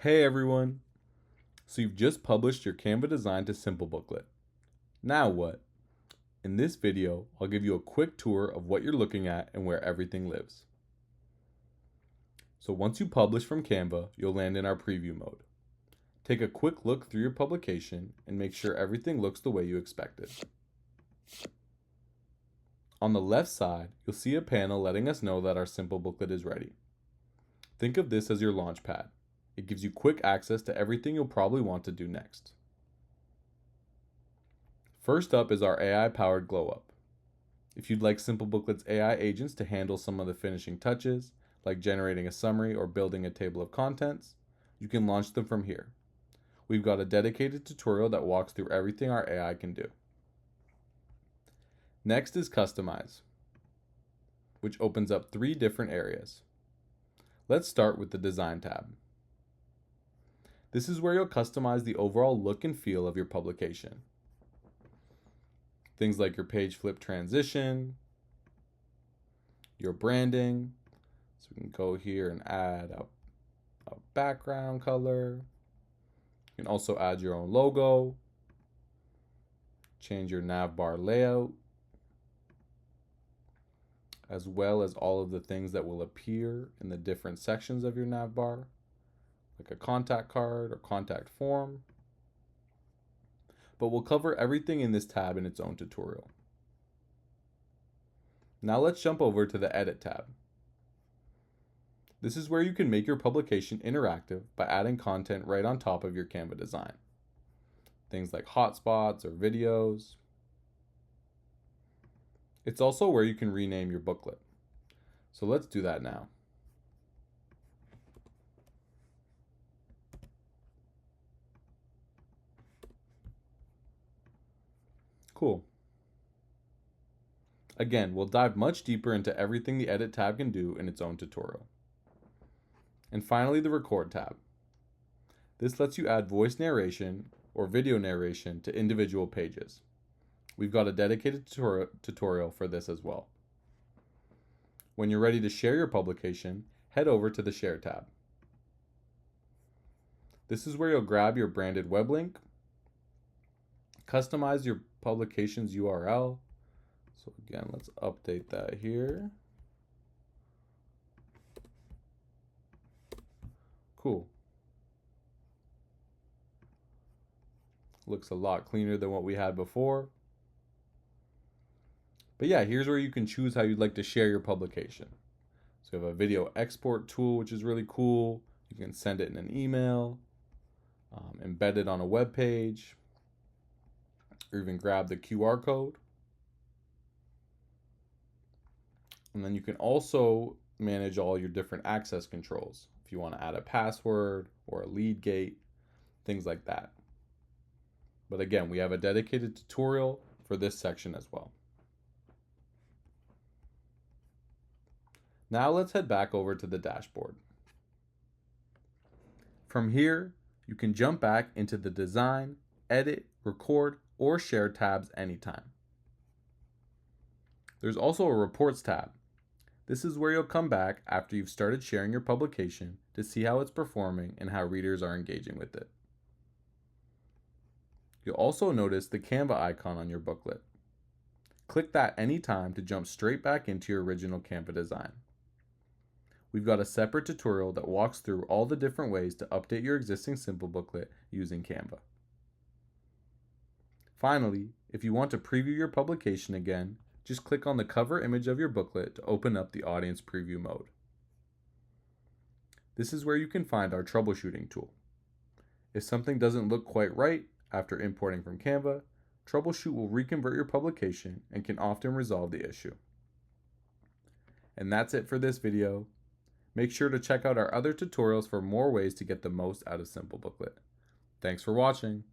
Hey everyone! So you've just published your Canva design to Simple booklet. Now what? In this video, I'll give you a quick tour of what you're looking at and where everything lives. So once you publish from Canva, you'll land in our preview mode. Take a quick look through your publication and make sure everything looks the way you expected. On the left side, you'll see a panel letting us know that our Simple booklet is ready. Think of this as your launch pad. It gives you quick access to everything you'll probably want to do next. First up is our AI-powered glow up. If you'd like Simple Booklet's AI agents to handle some of the finishing touches, like generating a summary or building a table of contents, you can launch them from here. We've got a dedicated tutorial that walks through everything our AI can do. Next is Customize, which opens up 3 different areas. Let's start with the Design tab. This is where you'll customize the overall look and feel of your publication. Things like your page flip transition, your branding. So we can go here and add a background color. You can also add your own logo, change your nav bar layout, as well as all of the things that will appear in the different sections of your nav bar, like a contact card or contact form. But we'll cover everything in this tab in its own tutorial. Now let's jump over to the Edit tab. This is where you can make your publication interactive by adding content right on top of your Canva design. Things like hotspots or videos. It's also where you can rename your booklet. So let's do that now. Cool. Again, we'll dive much deeper into everything the Edit tab can do in its own tutorial. And finally, the Record tab. This lets you add voice narration or video narration to individual pages. We've got a dedicated tutorial for this as well. When you're ready to share your publication, head over to the Share tab. This is where you'll grab your branded web link, customize your publication's URL. So again, let's update that here. Cool. Looks a lot cleaner than what we had before. But yeah, here's where you can choose how you'd like to share your publication. So you have a video export tool, which is really cool. You can send it in an email, embed it on a web page, or even grab the QR code. And then you can also manage all your different access controls. If you want to add a password or a lead gate, things like that. But again, we have a dedicated tutorial for this section as well. Now let's head back over to the dashboard. From here, you can jump back into the Design, Edit, Record, or Share tabs anytime. There's also a Reports tab. This is where you'll come back after you've started sharing your publication to see how it's performing and how readers are engaging with it. You'll also notice the Canva icon on your booklet. Click that anytime to jump straight back into your original Canva design. We've got a separate tutorial that walks through all the different ways to update your existing Simple booklet using Canva. Finally, if you want to preview your publication again, just click on the cover image of your booklet to open up the audience preview mode. This is where you can find our troubleshooting tool. If something doesn't look quite right after importing from Canva, Troubleshoot will reconvert your publication and can often resolve the issue. And that's it for this video. Make sure to check out our other tutorials for more ways to get the most out of Simple Booklet. Thanks for watching.